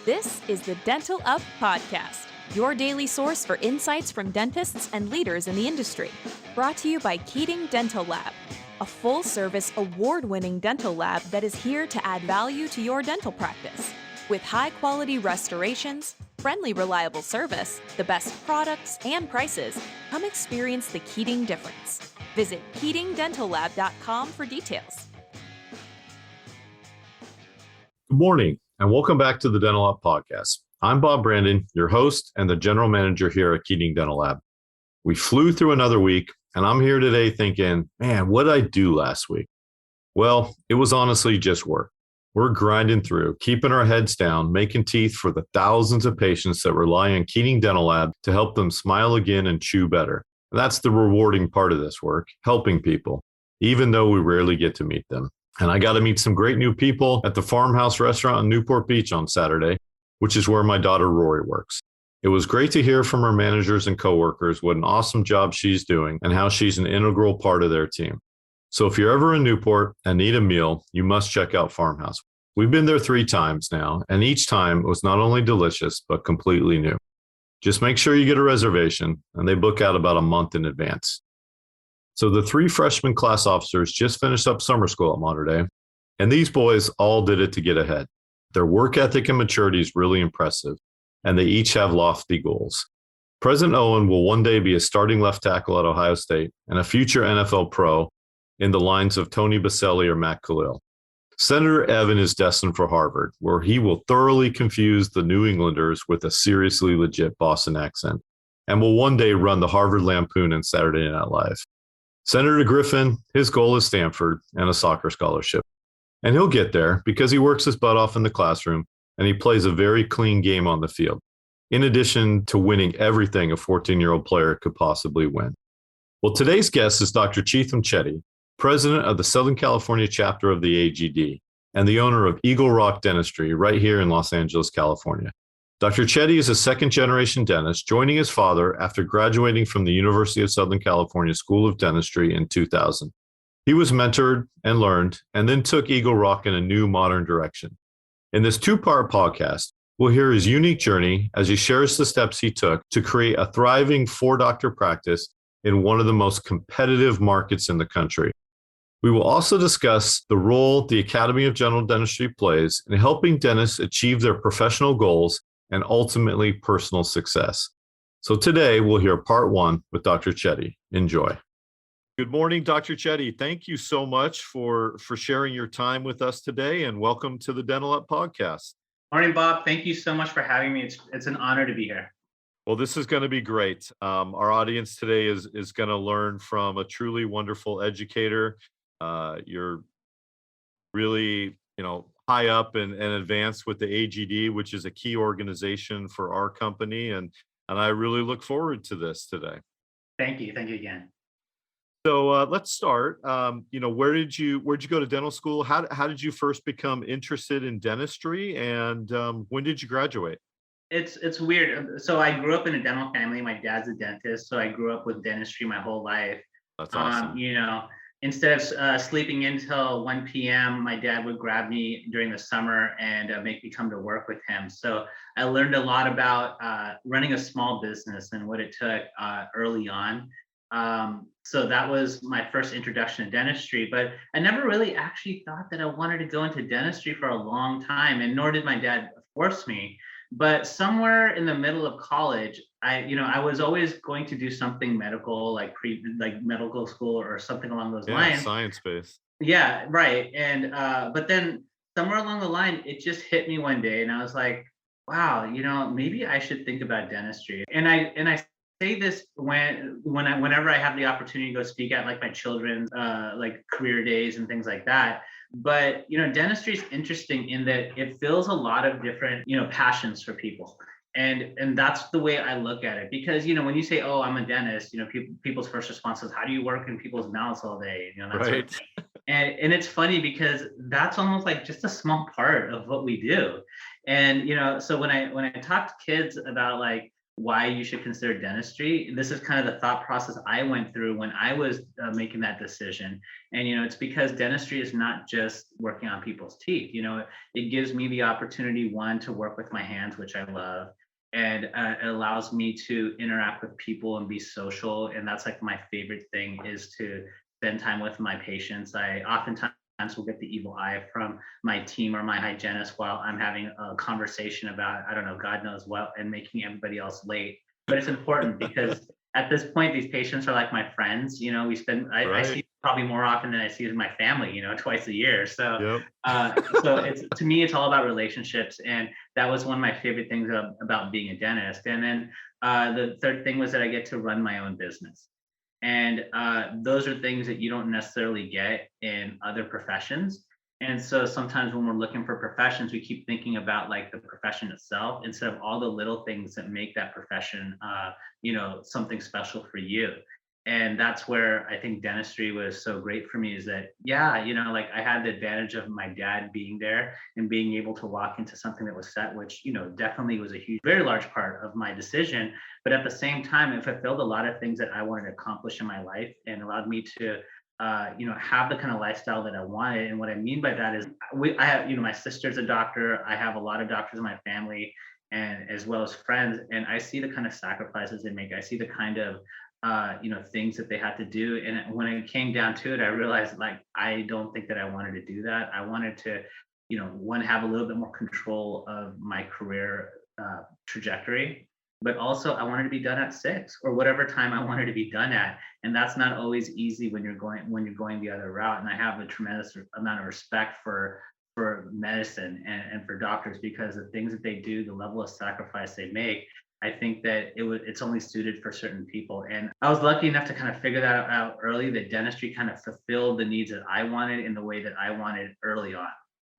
This is the Dental Up Podcast, your daily source for insights from dentists and leaders in the industry. Brought to you by Keating Dental Lab, a full-service, award-winning dental lab that is here to add value to your dental practice. With high-quality restorations, friendly, reliable service, the best products and prices, come experience the Keating difference. Visit KeatingDentalLab.com for details. Good morning, and welcome back to the Dental Up Podcast. I'm Bob Brandon, your host and the general manager here at Keating Dental Lab. We flew through another week, and I'm here today thinking, man, what did I do last week? Well, it was honestly just work. We're grinding through, keeping our heads down, making teeth for the thousands of patients that rely on Keating Dental Lab to help them smile again and chew better. And that's the rewarding part of this work, helping people, even though we rarely get to meet them. And I got to meet some great new people at the Farmhouse restaurant in Newport Beach on Saturday, which is where my daughter Rory works. It was great to hear from her managers and coworkers what an awesome job she's doing and how she's an integral part of their team. So if you're ever in Newport and need a meal, you must check out Farmhouse. We've been there 3 times now, and each time it was not only delicious, but completely new. Just make sure you get a reservation, and they book out about a month in advance. So the 3 freshman class officers just finished up summer school at Mater Dei, and these boys all did it to get ahead. Their work ethic and maturity is really impressive, and they each have lofty goals. President Owen will one day be a starting left tackle at Ohio State and a future NFL pro in the lines of Tony Boselli or Matt Khalil. Senator Evan is destined for Harvard, where he will thoroughly confuse the New Englanders with a seriously legit Boston accent, and will one day run the Harvard Lampoon and Saturday Night Live. Senator Griffin, his goal is Stanford and a soccer scholarship. And he'll get there because he works his butt off in the classroom and he plays a very clean game on the field, in addition to winning everything a 14-year-old player could possibly win. Well, today's guest is Dr. Cheatham Chetty, president of the Southern California chapter of the AGD and the owner of Eagle Rock Dentistry right here in Los Angeles, California. Dr. Chetty is a second-generation dentist, joining his father after graduating from the University of Southern California School of Dentistry in 2000. He was mentored and learned, and then took Eagle Rock in a new modern direction. In this 2-part podcast, we'll hear his unique journey as he shares the steps he took to create a thriving 4-doctor practice in one of the most competitive markets in the country. We will also discuss the role the Academy of General Dentistry plays in helping dentists achieve their professional goals and ultimately personal success. So today we'll hear part 1 with Dr. Chetty. Enjoy. Good morning, Dr. Chetty. Thank you so much for sharing your time with us today, and welcome to the Dental Up Podcast. Morning, Bob. Thank you so much for having me. It's an honor to be here. Well, this is going to be great. Our audience today is going to learn from a truly wonderful educator. You're really, high up and advanced with the AGD, which is a key organization for our company. And I really look forward to this today. Thank you. Thank you again. So let's start. Where did you go to dental school? How did you first become interested in dentistry? And when did you graduate? It's weird. So I grew up in a dental family. My dad's a dentist. So I grew up with dentistry my whole life. That's awesome. Instead of sleeping until 1 p.m., my dad would grab me during the summer and make me come to work with him. So I learned a lot about running a small business and what it took early on. So that was my first introduction to dentistry, but I never really actually thought that I wanted to go into dentistry for a long time, and nor did my dad force me. But somewhere in the middle of college, I was always going to do something medical, like medical school or something along those lines. Science-based. Yeah, right. And but then somewhere along the line, it just hit me one day, and I was like, wow, maybe I should think about dentistry. And I say this whenever I have the opportunity to go speak at like my children's like career days and things like that. But dentistry is interesting in that it fills a lot of different passions for people, and that's the way I look at it. Because when you say, oh, I'm a dentist, people's first response is, how do you work in people's mouths all day? That right. sort of thing. And it's funny because that's almost like just a small part of what we do. And so when I talk to kids about like, why you should consider dentistry, this is kind of the thought process I went through when I was making that decision. And, it's because dentistry is not just working on people's teeth. It gives me the opportunity, one, to work with my hands, which I love. And it allows me to interact with people and be social. And that's like my favorite thing, is to spend time with my patients. I oftentimes will get the evil eye from my team or my hygienist while I'm having a conversation about, I don't know, God knows what, and making everybody else late. But it's important because at this point, these patients are like my friends. We spend, I see probably more often than I see with my family, twice a year. So, so it's, to me, it's all about relationships. And that was one of my favorite things about being a dentist. And then the third thing was that I get to run my own business. And those are things that you don't necessarily get in other professions. And so sometimes when we're looking for professions, we keep thinking about like the profession itself instead of all the little things that make that profession, something special for you. And that's where I think dentistry was so great for me, is that, yeah, like I had the advantage of my dad being there and being able to walk into something that was set, which, definitely was a huge, very large part of my decision. But at the same time, it fulfilled a lot of things that I wanted to accomplish in my life and allowed me to, have the kind of lifestyle that I wanted. And what I mean by that is I have, my sister's a doctor. I have a lot of doctors in my family, and as well as friends. And I see the kind of sacrifices they make. I see the kind of, things that they had to do. And when it came down to it, I realized, like, I don't think that I wanted to do that. I wanted to, one, have a little bit more control of my career trajectory, but also I wanted to be done at 6 or whatever time I wanted to be done at. And that's not always easy when you're going the other route. And I have a tremendous amount of respect for medicine and for doctors, because the things that they do, the level of sacrifice they make, I think that it's only suited for certain people. And I was lucky enough to kind of figure that out early, that dentistry kind of fulfilled the needs that I wanted in the way that I wanted early on.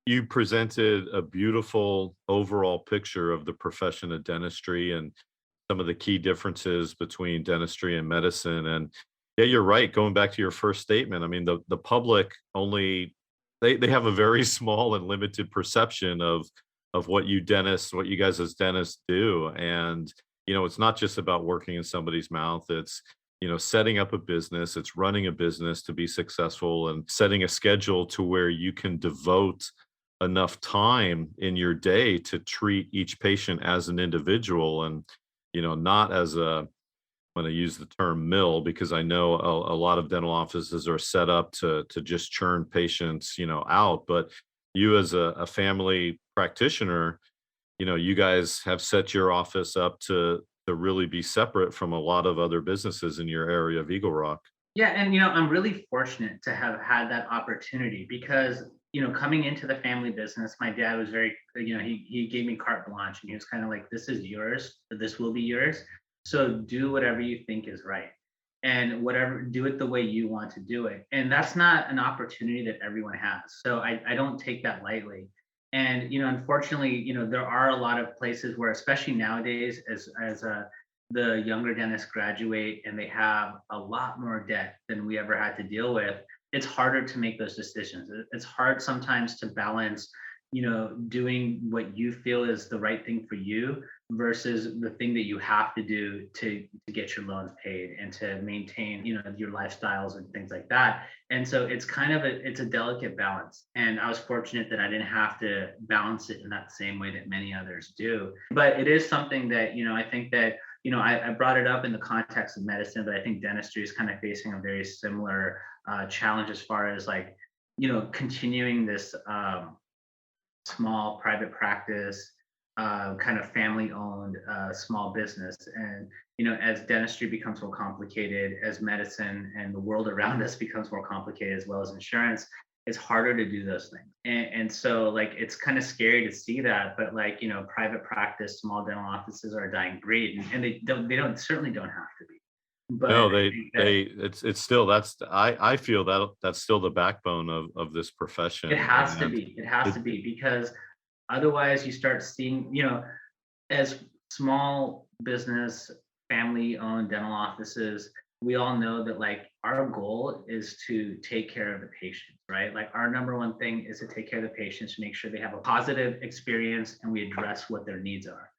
You presented a beautiful overall picture of the profession of dentistry and some of the key differences between dentistry and medicine. And yeah, you're right. Going back to your first statement, I mean, the public only, they have a very small and limited perception of what you dentists, what you guys as dentists do. And, it's not just about working in somebody's mouth. It's, setting up a business, it's running a business to be successful, and setting a schedule to where you can devote enough time in your day to treat each patient as an individual, and, not as a, I'm going to use the term mill, because I know a lot of dental offices are set up to just churn patients, out. But you as a family practitioner, you guys have set your office up to really be separate from a lot of other businesses in your area of Eagle Rock. Yeah, and I'm really fortunate to have had that opportunity, because coming into the family business, my dad was very, he gave me carte blanche, and he was kind of like, this is yours, this will be yours. So do whatever you think is right, and whatever, do it the way you want to do it. And that's not an opportunity that everyone has. So I don't take that lightly. And unfortunately, there are a lot of places where, especially nowadays, as the younger dentists graduate and they have a lot more debt than we ever had to deal with, it's harder to make those decisions. It's hard sometimes to balance, doing what you feel is the right thing for you versus the thing that you have to do to get your loans paid and to maintain, your lifestyles and things like that. And so it's kind of it's a delicate balance. And I was fortunate that I didn't have to balance it in that same way that many others do. But it is something that, I think that, I brought it up in the context of medicine, but I think dentistry is kind of facing a very similar challenge as far as, like, continuing this small private practice, kind of family owned small business. And, as dentistry becomes more complicated, as medicine and the world around us becomes more complicated, as well as insurance, it's harder to do those things. And so, like, it's kind of scary to see that, but, like, private practice, small dental offices are a dying breed, and they certainly don't have to be. But No, I think that it's still, I feel that that's still the backbone of this profession. it has to And be. It has it, to be, because otherwise you start seeing, as small business, family owned dental offices, we all know that, like, our goal is to take care of the patients, right? Like, our number one thing is to take care of the patients, make sure they have a positive experience, and we address what their needs are.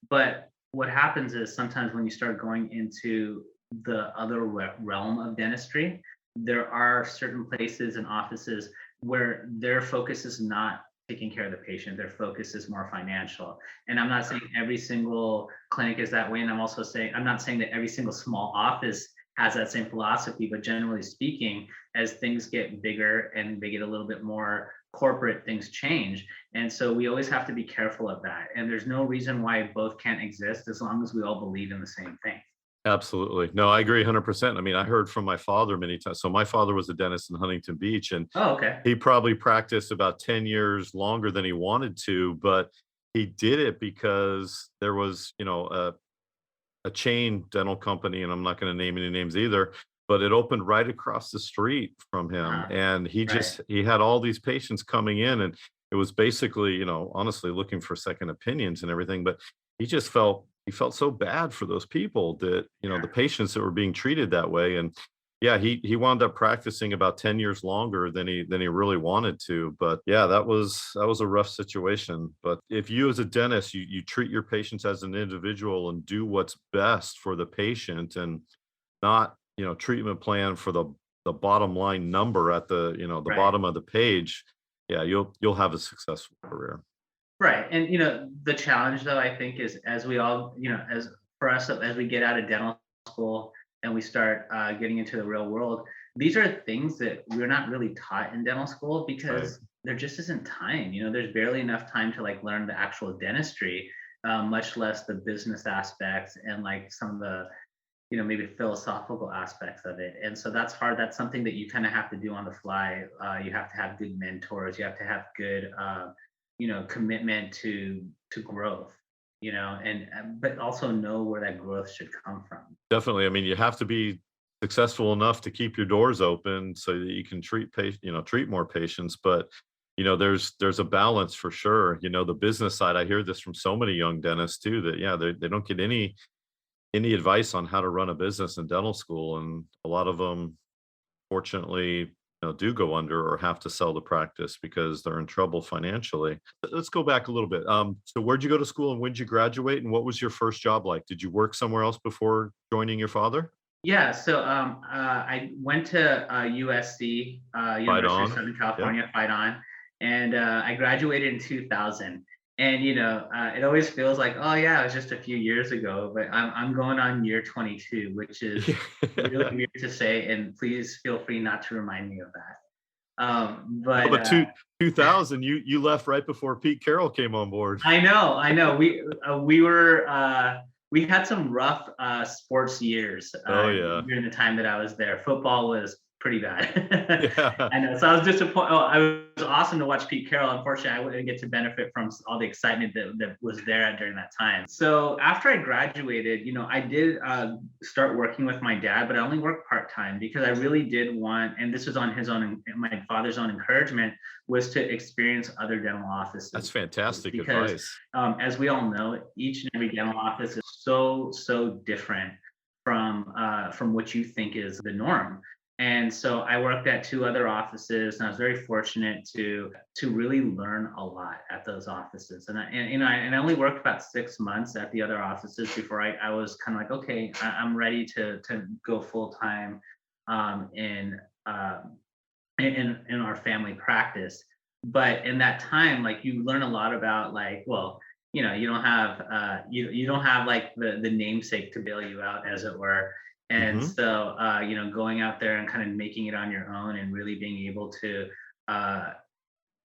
But what happens is sometimes when you start going into the other realm of dentistry, there are certain places and offices where their focus is not taking care of the patient. Their focus is more financial. And I'm not saying every single clinic is that way. And I'm not saying that every single small office has that same philosophy, but generally speaking, as things get bigger and they get a little bit more corporate, things change. And so we always have to be careful of that. And there's no reason why both can't exist as long as we all believe in the same thing. Absolutely. No, I agree 100%. I mean, I heard from my father many times. So my father was a dentist in Huntington Beach, and Oh, okay. he probably practiced about 10 years longer than he wanted to, but he did it because there was, a chain dental company, and I'm not going to name any names either, but it opened right across the street from him. Uh, And right. he had all these patients coming in, and it was basically, honestly looking for second opinions and everything. But he felt so bad for those people that, the Yeah. patients that were being treated that way. And yeah, he wound up practicing about 10 years longer than he really wanted to. But yeah, that was a rough situation. But if you as a dentist, you treat your patients as an individual and do what's best for the patient and not, treatment plan for the bottom line number at the Right. bottom of the page, yeah, you'll have a successful career. Right. And the challenge though, I think, is as we all, as for us, as we get out of dental school and we start getting into the real world, these are things that we're not really taught in dental school Right. because there just isn't time. There's barely enough time to like learn the actual dentistry, much less the business aspects and like some of the maybe philosophical aspects of it. And so that's hard. That's something that you kind of have to do on the fly. You have to have good mentors. You have to have good commitment to growth, and but also know where that growth should come from. Definitely. I mean, you have to be successful enough to keep your doors open so that you can treat more patients. But there's a balance for sure. The business side, I hear this from so many young dentists too, that yeah, they don't get any advice on how to run a business in dental school, and a lot of them fortunately, do go under or have to sell the practice because they're in trouble financially. Let's go back a little bit. So where'd you go to school and when did you graduate, and what was your first job like? Did you work somewhere else before joining your father? Yeah, so I went to USC, Right University of on. Southern Yeah. California, Fight On, and I graduated in 2000. And it always feels like, oh yeah, it was just a few years ago, but I'm going on year 22, which is really Yeah. weird to say, and please feel free not to remind me of that. No, But but 2000, you left right before Pete Carroll came on board. I know. We had some rough sports years Oh yeah. during the time that I was there. Football was pretty bad. Yeah. I know. So I was disappointed. Oh, it was awesome to watch Pete Carroll. Unfortunately, I wouldn't get to benefit from all the excitement that was there during that time. So after I graduated, I did start working with my dad, but I only worked part time because I really did want, and this was on his own, my father's own encouragement, was to experience other dental That's offices fantastic because advice. as we all know, each and every dental office is so different from what you think is the norm. And so I worked at two other offices, and I was very fortunate to really learn a lot at those offices. And I only worked about 6 months at the other offices before I was kind of like, okay, I'm ready to go full time um, in, um, in our family practice. But in that time, like you learn a lot about like, well, you don't have you don't have like the namesake to bail you out, as it were. And Hmm. so going out there and kind of making it on your own and really being able uh,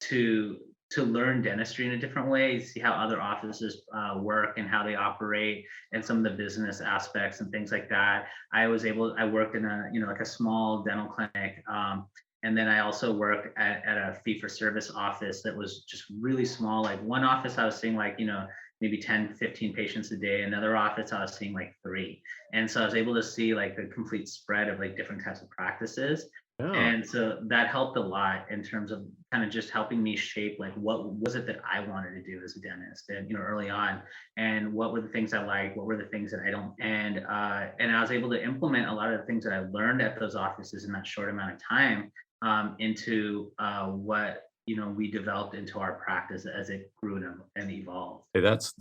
to to learn dentistry in a different way, see how other offices work and how they operate, and some of the business aspects and things like that. I worked in a like a small dental clinic, and then I also worked at a fee for service office that was just really small. Like one office I was seeing like maybe 10 15 patients a day. Another office I was seeing like three. And so I was able to see like the complete spread of like different types of practices. Yeah. And so that helped a lot in terms of kind of just helping me shape like what was it that I wanted to do as a dentist, and early on, and what were the things I liked, what were the things that I don't, and I was able to implement a lot of the things that I learned at those offices in that short amount of time into what we developed into our practice as it grew and evolved. Hey, that's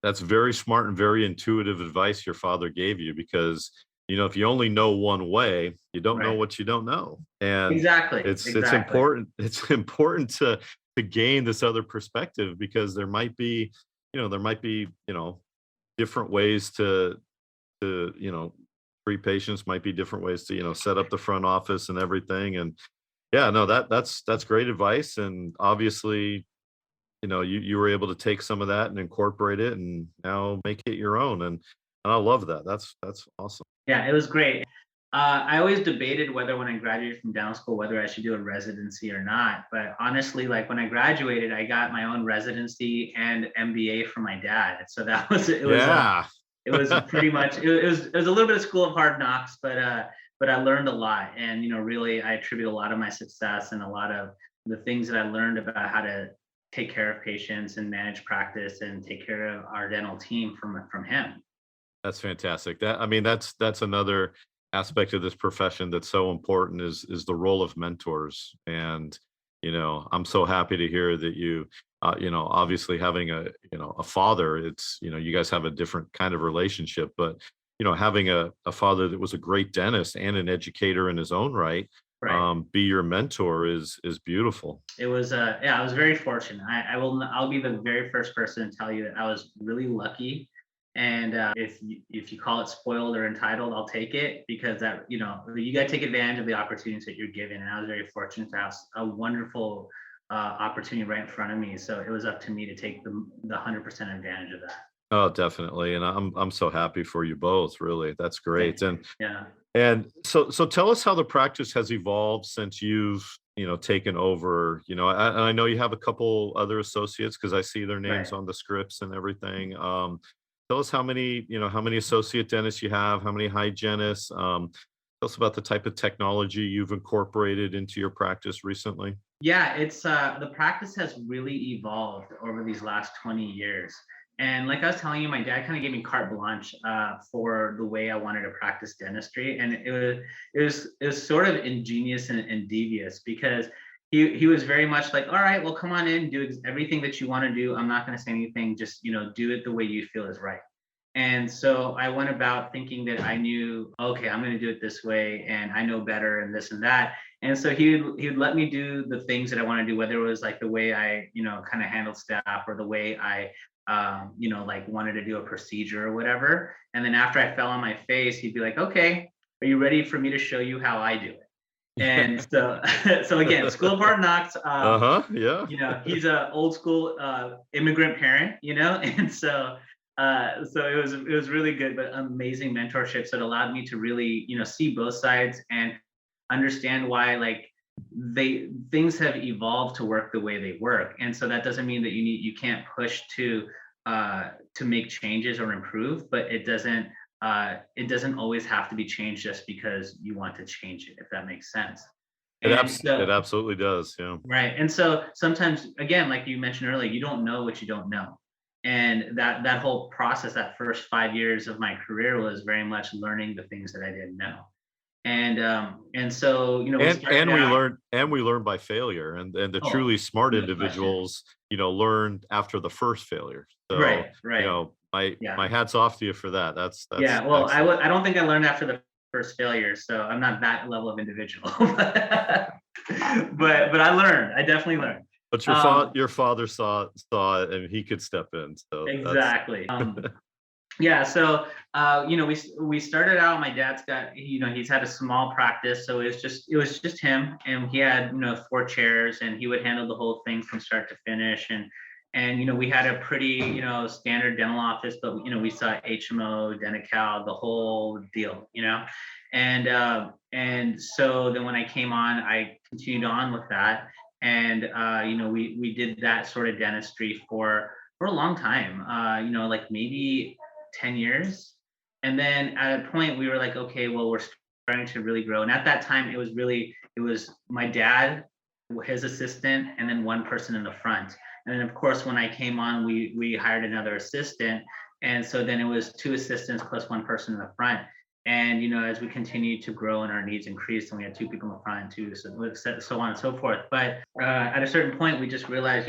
That's very smart and very intuitive advice your father gave you, because if you only know one way, you don't know Right. what you don't know. And Exactly. it's Exactly. important it's important to gain this other perspective, because there might be different ways to treat patients, might be different ways to set up the front office and everything. And yeah, no, that's great advice. And obviously, you were able to take some of that and incorporate it and now make it your own. And I love that. That's awesome. Yeah, it was great. I always debated whether when I graduated from dental school, whether I should do a residency or not. But honestly, like when I graduated, I got my own residency and MBA from my dad. So that was Yeah. it was pretty much it was a little bit of school of hard knocks, but I learned a lot. And really I attribute a lot of my success and a lot of the things that I learned about how to take care of patients and manage practice and take care of our dental team from him. That's fantastic. That's another aspect of this profession that's so important, is the role of mentors. And I'm so happy to hear that obviously having a father, it's you guys have a different kind of relationship, but having a father that was a great dentist and an educator in his own right, Right. be your mentor is beautiful. It was yeah, I was very fortunate. I'll be the very first person to tell you that I was really lucky. And if you call it spoiled or entitled, I'll take it, because that you got to take advantage of the opportunities that you're given. And I was very fortunate to have a wonderful opportunity right in front of me. So it was up to me to take the 100% advantage of that. Oh, definitely. And I'm so happy for you both, really. That's Thank great. you. And Yeah. And so tell us how the practice has evolved since you've taken over. And I know you have a couple other associates, because I see their names Right. on the scripts and everything. Tell us how many associate dentists you have, how many hygienists. Tell us about the type of technology you've incorporated into your practice recently. Yeah, it's the practice has really evolved over these last 20 years. And like I was telling you, my dad kind of gave me carte blanche for the way I wanted to practice dentistry. And it was sort of ingenious and devious, because he was very much like, all right, well, come on in, do everything that you want to do. I'm not going to say anything, just do it the way you feel is right. And so I went about thinking that I knew, okay, I'm going to do it this way and I know better and this and that. And so he would let me do the things that I want to do, whether it was like the way I, kind of handled staff, or the way I, like wanted to do a procedure or whatever. And then after I fell on my face, he'd be like, okay, are you ready for me to show you how I do it? And so, so again, School of Hard Knocks, Uh-huh. Yeah. he's a old school immigrant parent, and so it was really good, but amazing mentorships that allowed me to really see both sides and understand why, like, things have evolved to work the way they work. And so that doesn't mean that you can't push to make changes or improve, but it doesn't always have to be changed just because you want to change it, if that makes sense. And It so absolutely does. Yeah. right. And so sometimes, again, like you mentioned earlier, you don't know what you don't know. And that whole process, that first 5 years of my career, was very much learning the things that I didn't know. And so, we And started and we out. learn and we learn by failure, and the Oh, truly smart no question. individuals learn after the first failure. So, Right, right. my Yeah. hats off to you for that. That's Yeah. Well, excellent. I don't think I learned after the first failure, so I'm not that level of individual. But I learned. I definitely learned. But Um, your father saw it, and he could step in. So that's exactly. Yeah, so we started out. My dad's got, he's had a small practice, so it was just him, and he had 4 chairs, and he would handle the whole thing from start to finish. And we had a pretty standard dental office, but we saw HMO, Dentical, the whole deal. And so then when I came on, I continued on with that, and we did that sort of dentistry for a long time, like maybe 10 years. And then at a point we were like, okay, well, we're starting to really grow. And at that time, it was my dad, his assistant, and then one person in the front. And then of course, when I came on, we hired another assistant. And so then it was 2 assistants plus one person in the front. And as we continued to grow and our needs increased, and we had 2 people in the front and so on and so forth. But at a certain point, we just realized,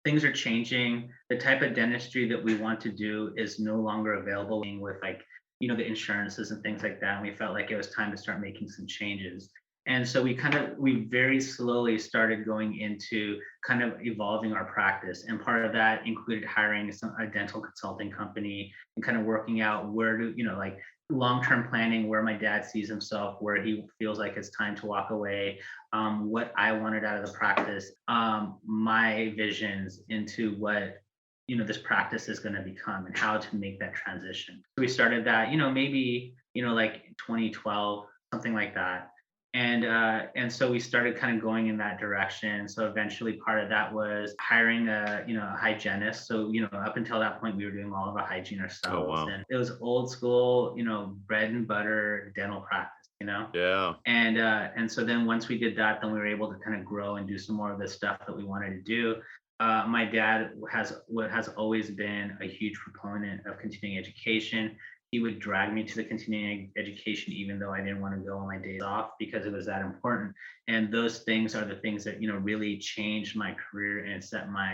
things are changing. The type of dentistry that we want to do is no longer available with like, the insurances and things like that. And we felt like it was time to start making some changes. And so we very slowly started going into kind of evolving our practice. And part of that included hiring a dental consulting company and kind of working out where to, like long-term planning, where my dad sees himself, where he feels like it's time to walk away, what I wanted out of the practice, my visions into what this practice is going to become and how to make that transition. So we started that, maybe like 2012, something like that. And so we started kind of going in that direction. So eventually part of that was hiring a hygienist. So up until that point we were doing all of our hygiene ourselves. Oh, wow. And it was old school, bread and butter dental practice. Yeah. And so then once we did that, then we were able to kind of grow and do some more of the stuff that we wanted to do. My dad has always been a huge proponent of continuing education. He would drag me to the continuing education, even though I didn't want to go on my days off, because it was that important. And those things are the things that, really changed my career and set my,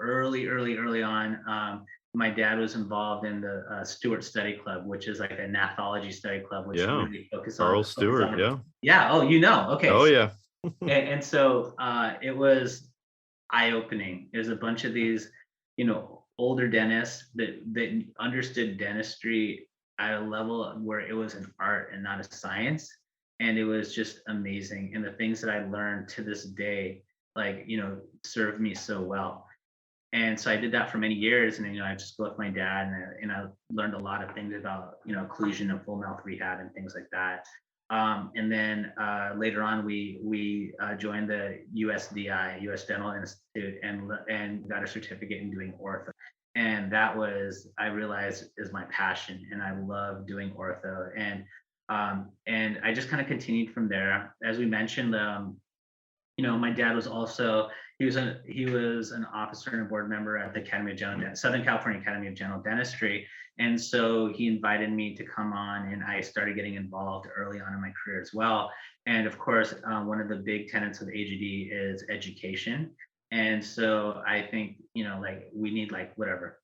early on. My dad was involved in the Stewart Study Club, which is like a nathology study club, which really focuses on Charles Stewart. Yeah. Yeah. Oh, okay. Oh, yeah. and so it was eye-opening. There's a bunch of these, older dentists that understood dentistry at a level where it was an art and not a science. And it was just amazing. And the things that I learned to this day, like, served me so well. And so I did that for many years. And, I just go with my dad and I learned a lot of things about, occlusion and full mouth rehab and things like that. And then later on, we joined the USDI, US Dental Institute, and got a certificate in doing ortho. And that was, I realized, is my passion, and I love doing ortho. And I just kind of continued from there. As we mentioned, my dad was also he was an officer and a board member at the Southern California Academy of General Dentistry. And so he invited me to come on, and I started getting involved early on in my career as well. And of course, one of the big tenets of AGD is education. And so I think, like we need like whatever,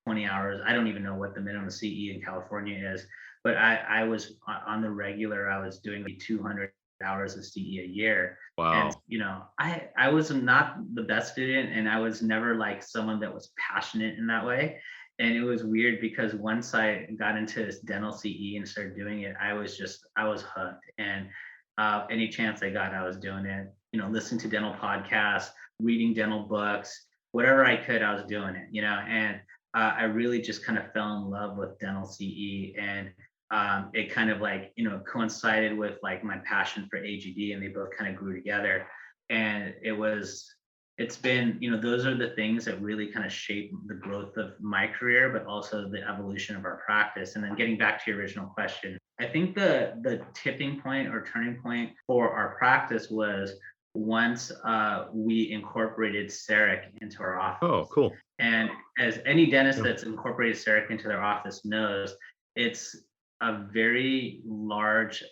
20 hours. I don't even know what the minimum CE in California is, but I was on the regular, I was doing like 200 hours of CE a year. Wow. And I was not the best student, and I was never like someone that was passionate in that way. And it was weird because once I got into this dental CE and started doing it, I was hooked. And any chance I got, I was doing it, listening to dental podcasts, reading dental books, whatever I could, I was doing it, and I really just kind of fell in love with dental CE. And it kind of like, coincided with like my passion for AGD, and they both kind of grew together. And it's been, those are the things that really kind of shape the growth of my career, but also the evolution of our practice. And then getting back to your original question, I think the tipping point or turning point for our practice was once we incorporated CEREC into our office. Oh, cool. And as any dentist that's incorporated CEREC into their office knows, it's a very large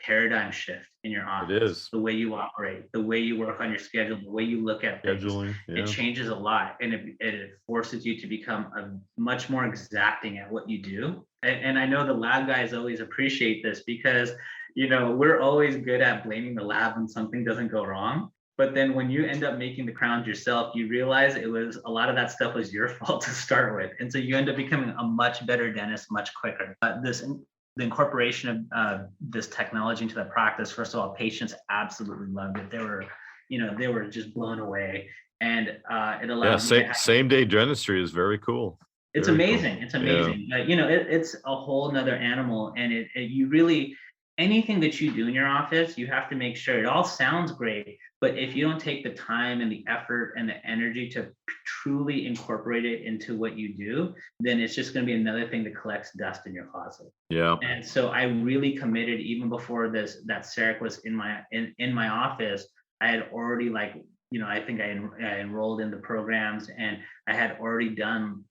paradigm shift in your office. It is. The way you operate, the way you work on your schedule, the way you look at things. Scheduling. Yeah. It changes a lot, and it forces you to become much more exacting at what you do. And I know the lab guys always appreciate this because, we're always good at blaming the lab when something doesn't go wrong. But then when you end up making the crowns yourself, you realize it was a lot of that stuff was your fault to start with. And so you end up becoming a much better dentist much quicker. The incorporation of this technology into the practice, first of all, patients absolutely loved it. They were just blown away. And it allowed same day dentistry is very cool. It's very amazing. Cool. It's amazing. Yeah. It's a whole nother animal. And you really, anything that you do in your office, you have to make sure it all sounds great. But if you don't take the time and the effort and the energy to truly incorporate it into what you do, then it's just going to be another thing that collects dust in your closet. Yeah. And so I really committed, even before that CEREC was in my office. I had already I think I enrolled in the programs, and I had already done,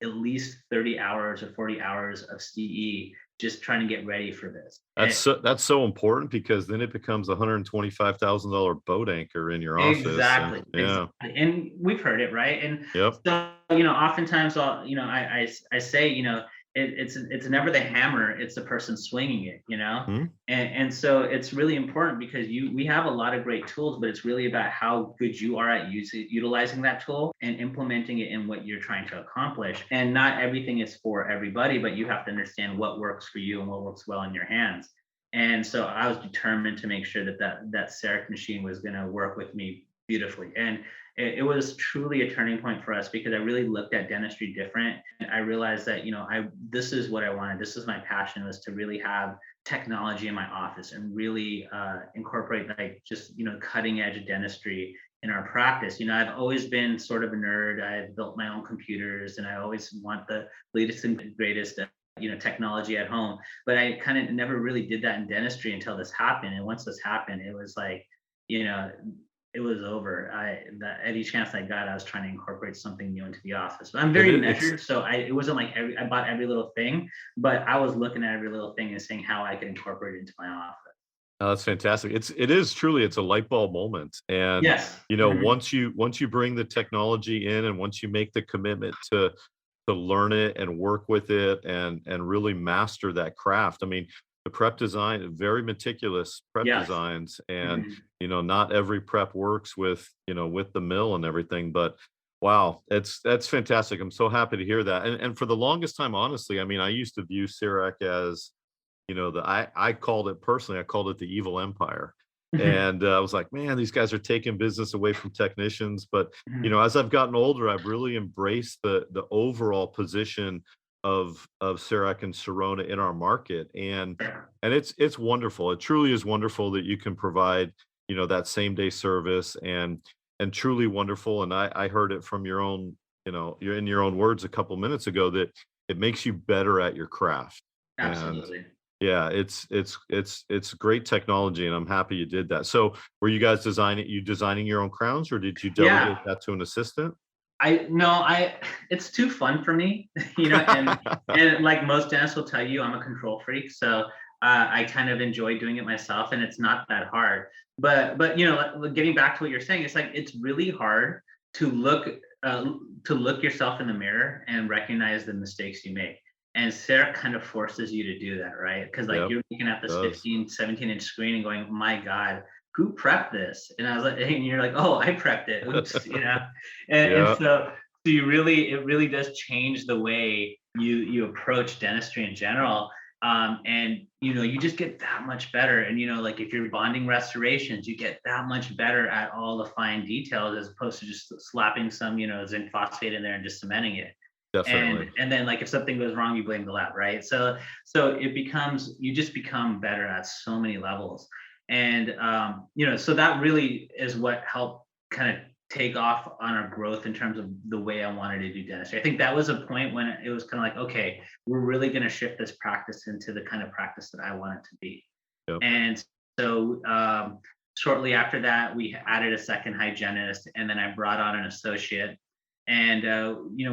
at least 30 hours or 40 hours of CE just trying to get ready for this. That's so important because then it becomes a $125,000 boat anchor in your office. And Exactly, yeah, exactly, and we've heard it, right? And yep, so, oftentimes I say, it's never the hammer, it's the person swinging it, mhm, and so it's really important because we have a lot of great tools, but it's really about how good you are at utilizing that tool and implementing it in what you're trying to accomplish. And not everything is for everybody, but you have to understand what works for you and what works well in your hands. And so I was determined to make sure that CEREC machine was going to work with me beautifully. And it was truly a turning point for us because I really looked at dentistry different. And I realized that, this is what I wanted. This is my passion, was to really have technology in my office and really incorporate like just, cutting edge dentistry in our practice. I've always been sort of a nerd. I've built my own computers and I always want the latest and greatest technology at home, but I kind of never really did that in dentistry until this happened. And once this happened, it was like, you know it was over. Any chance I got, I was trying to incorporate something new into the office. But I'm very measured, so it wasn't like I bought every little thing, but I was looking at every little thing and saying how I could incorporate it into my office. oh, that's fantastic. It is truly, it's a light bulb moment. And Yes. Mhm. once you bring the technology in and once you make the commitment to learn it and work with it and really master that craft. I mean, the prep design, very meticulous prep Yes. designs, and Mhm. not every prep works with the mill and everything. But wow, that's fantastic. I'm so happy to hear that. And for the longest time, honestly, I mean, I used to view CIRAC as, I called it personally, I called it the evil empire. And I was like, man, these guys are taking business away from technicians. But Mhm. as I've gotten older, I've really embraced the overall position of CIRAC and Sirona in our market. And it's wonderful. It truly is wonderful that you can provide, that same day service, and truly wonderful. And I heard it from your own, you're in your own words a couple minutes ago, that it makes you better at your craft. And Absolutely. yeah, it's great technology, and I'm happy you did that. So, were you guys designing your own crowns, or did you delegate Yeah. that to an assistant? I no, I it's too fun for me, and like most dentists will tell you, I'm a control freak, so I kind of enjoy doing it myself, and it's not that hard. But getting back to what you're saying, it's like it's really hard to look uh, to look yourself in the mirror and recognize the mistakes you make. And Sarah kind of forces you to do that, right? Because like Yep, you're looking at it this does. 15, 17-inch screen and going, my God, who prepped this? And I was like, and you're like, oh, I prepped it. Oops. And Yeah, so it really does change the way you approach dentistry in general. And you just get that much better. And like if you're bonding restorations, you get that much better at all the fine details as opposed to just slapping some zinc phosphate in there and just cementing it. and definitely. and then like if something goes wrong, you blame the lab, right? So you just become better at so many levels. And so that really is what helped kind of take off on our growth in terms of the way I wanted to do dentistry. I think that was a point when it was kind of like, okay, we're really going to shift this practice into the kind of practice that I want it to be. Yep. And so shortly after that, we added a second hygienist, and then I brought on an associate. And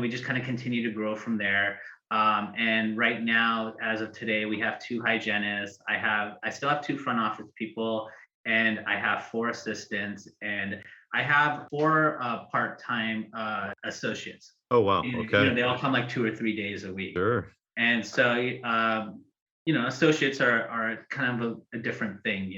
we just kind of continue to grow from there. And right now, as of today, we have two hygienists. I still have two front office people, and I have four assistants, and I have four part-time associates. Oh, wow. Okay. They all come like 2 or 3 days a week. Sure. And so associates are kind of a different thing,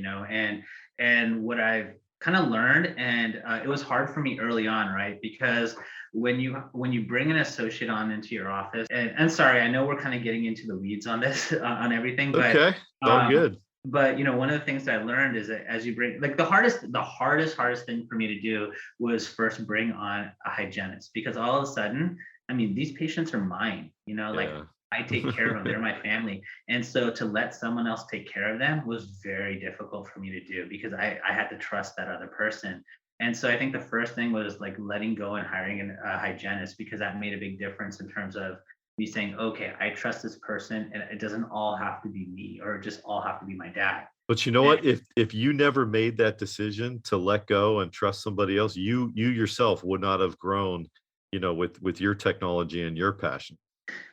and what I've kind of learned, and it was hard for me early on, right? Because when you bring an associate on into your office, and sorry, I know we're kind of getting into the weeds on this on everything, but Okay. All um, good. one of the things that I learned is that as you bring, like, the hardest thing for me to do was first bring on a hygienist, because all of a sudden, I mean, these patients are mine, like Yeah. I take care of them, they're my family. And so to let someone else take care of them was very difficult for me to do, because I had to trust that other person. And so I think the first thing was like letting go and hiring a hygienist, because that made a big difference in terms of me saying, okay, I trust this person, and it doesn't all have to be me or just all have to be my dad. But you know And what? If you never made that decision to let go and trust somebody else, you yourself would not have grown, with your technology and your passion.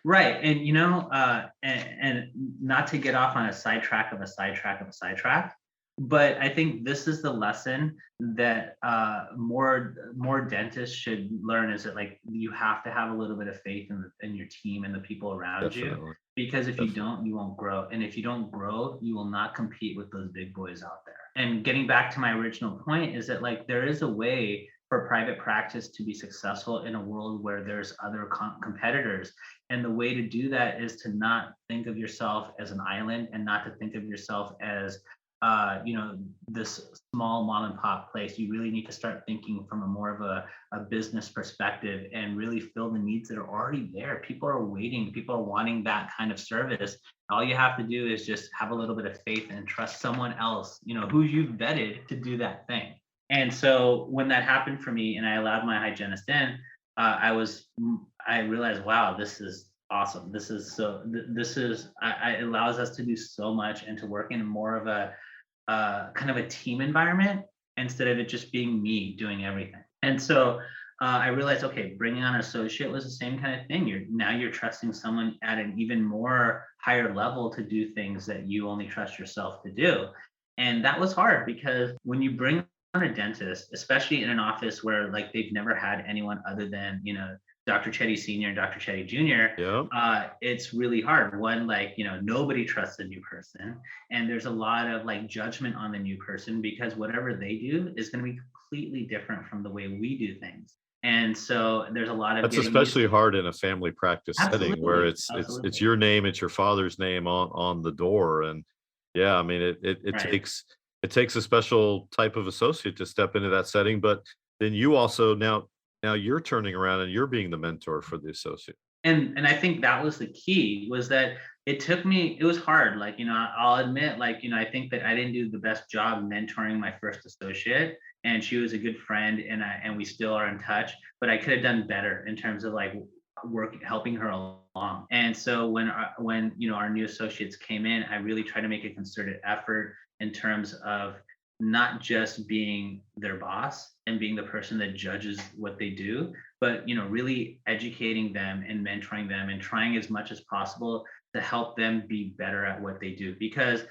Right. And and not to get off on a sidetrack of a sidetrack of a sidetrack, but I think this is the lesson that more dentists should learn is that like you have to have a little bit of faith in your team and the people around you. Definitely. Because if you Definitely. don't, you won't grow. And if you don't grow, you will not compete with those big boys out there. And getting back to my original point is that like there is a way for private practice to be successful in a world where there's other competitors. And the way to do that is to not think of yourself as an island and not to think of yourself as, this small mom and pop place. You really need to start thinking from a more of a business perspective and really fill the needs that are already there. People are waiting, people are wanting that kind of service. All you have to do is just have a little bit of faith and trust someone else, who you've vetted to do that thing. And so when that happened for me and I allowed my hygienist in, I realized, wow, this is awesome. This is it allows us to do so much and to work in more of a kind of a team environment instead of it just being me doing everything. And so I realized, okay, bringing on an associate was the same kind of thing. You're trusting someone at an even more higher level to do things that you only trust yourself to do. And that was hard because when you bring on a dentist, especially in an office where like they've never had anyone other than, Dr. Chetty Sr. and Dr. Chetty Jr., Yeah. it's really hard. One, like, nobody trusts a new person. And there's a lot of like judgment on the new person because whatever they do is going to be completely different from the way we do things. And so there's a lot of That's getting used. especially hard in a family practice setting where Absolutely. it's Absolutely. your name, it's your father's name on the door. And yeah, I mean it Right. takes a special type of associate to step into that setting. But then you also now you're turning around and you're being the mentor for the associate. And I think that was the key was that it was hard. Like, I'll admit, like, I think that I didn't do the best job mentoring my first associate. And she was a good friend and we still are in touch, but I could have done better in terms of like working, helping her along. And so when our new associates came in, I really tried to make a concerted effort in terms of not just being their boss and being the person that judges what they do, but really educating them and mentoring them and trying as much as possible to help them be better at what they do because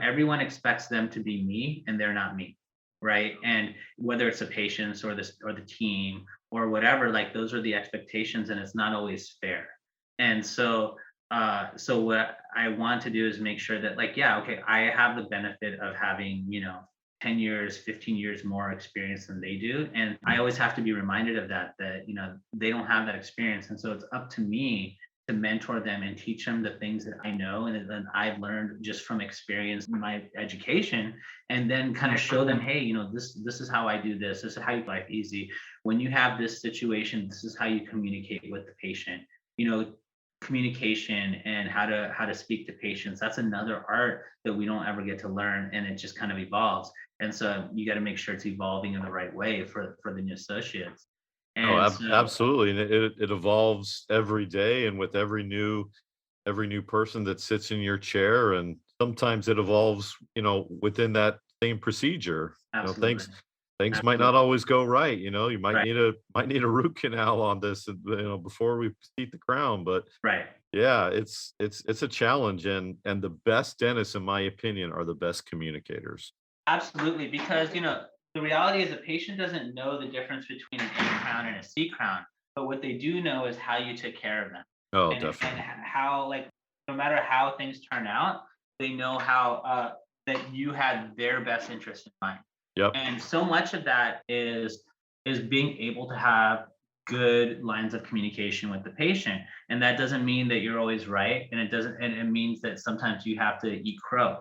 everyone expects them to be me and they're not me, right? And whether it's the patients or the team or whatever, like those are the expectations and it's not always fair. And so what I want to do is make sure that like, yeah, okay, I have the benefit of having 10 years, 15 years more experience than they do. And I always have to be reminded of that they don't have that experience. And so it's up to me to mentor them and teach them the things that I know and that I've learned just from experience in my education, and then kind of show them, hey, this is how I do this. This is how you make life easy. When you have this situation, this is how you communicate with the patient. Communication and how to speak to patients. That's another art that we don't ever get to learn, and it just kind of evolves. And so you got to make sure it's evolving in the right way for the new associates. Oh, And so absolutely. And it evolves every day and with every new person that sits in your chair. And sometimes it evolves, within that same procedure. absolutely, Things might not absolutely, always go right. You right, might need a root canal on this, before we seat the crown. But right. yeah, it's a challenge, and the best dentists, in my opinion, are the best communicators. Absolutely, because the reality is a patient doesn't know the difference between an A crown and a C crown, but what they do know is how you took care of them, Oh, and definitely. how like no matter how things turn out, they know how that you had their best interest in mind. Yep. And so much of that is being able to have good lines of communication with the patient. And that doesn't mean that you're always right. And it means that sometimes you have to eat crow.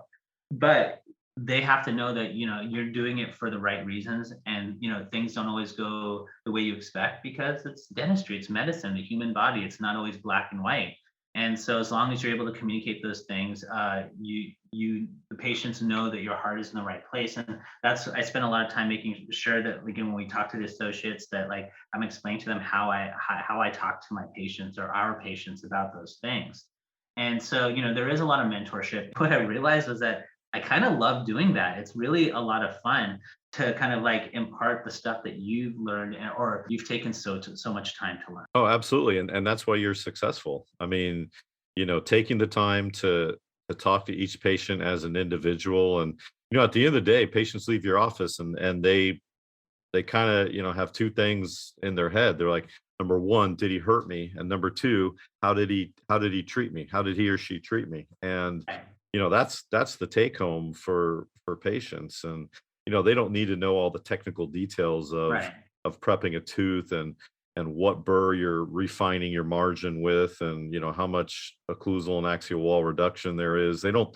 But they have to know that you're doing it for the right reasons and things don't always go the way you expect because it's dentistry, it's medicine, the human body, it's not always black and white. And so as long as you're able to communicate those things, the patients know that your heart is in the right place. And that's I spend a lot of time making sure that again when we talk to the associates that like I'm explaining to them how I talk to my patients or our patients about those things. And so there is a lot of mentorship. What I realized was that I kind of love doing that. It's really a lot of fun to kind of like impart the stuff that you've learned or you've taken so much time to learn. Oh, absolutely. And that's why you're successful. I mean, taking the time to talk to each patient as an individual. And, at the end of the day, patients leave your office and they kind of, have two things in their head. They're like, number one, did he hurt me? And number two, how did he treat me? How did he or she treat me? And, Right. that's the take home for patients. And, they don't need to know all the technical details Right. of prepping a tooth and what burr you're refining your margin with, and how much occlusal and axial wall reduction there is. They don't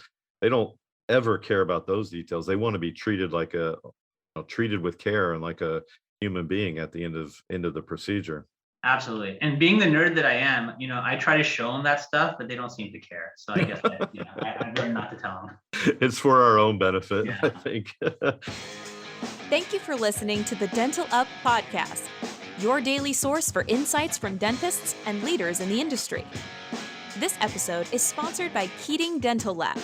ever care about those details. They want to be treated like treated with care and like a human being at the end of the procedure. Absolutely. And being the nerd that I am, I try to show them that stuff, but they don't seem to care. So I guess that, I've learned not to tell them. It's for our own benefit, Yeah. I think. Thank you for listening to the Dental Up Podcast, your daily source for insights from dentists and leaders in the industry. This episode is sponsored by Keating Dental Lab,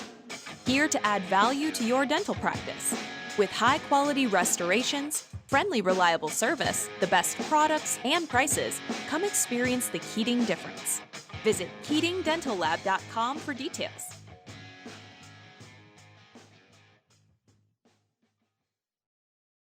here to add value to your dental practice. With high-quality restorations, friendly, reliable service, the best products and prices, come experience the Keating difference. Visit KeatingDentalLab.com for details.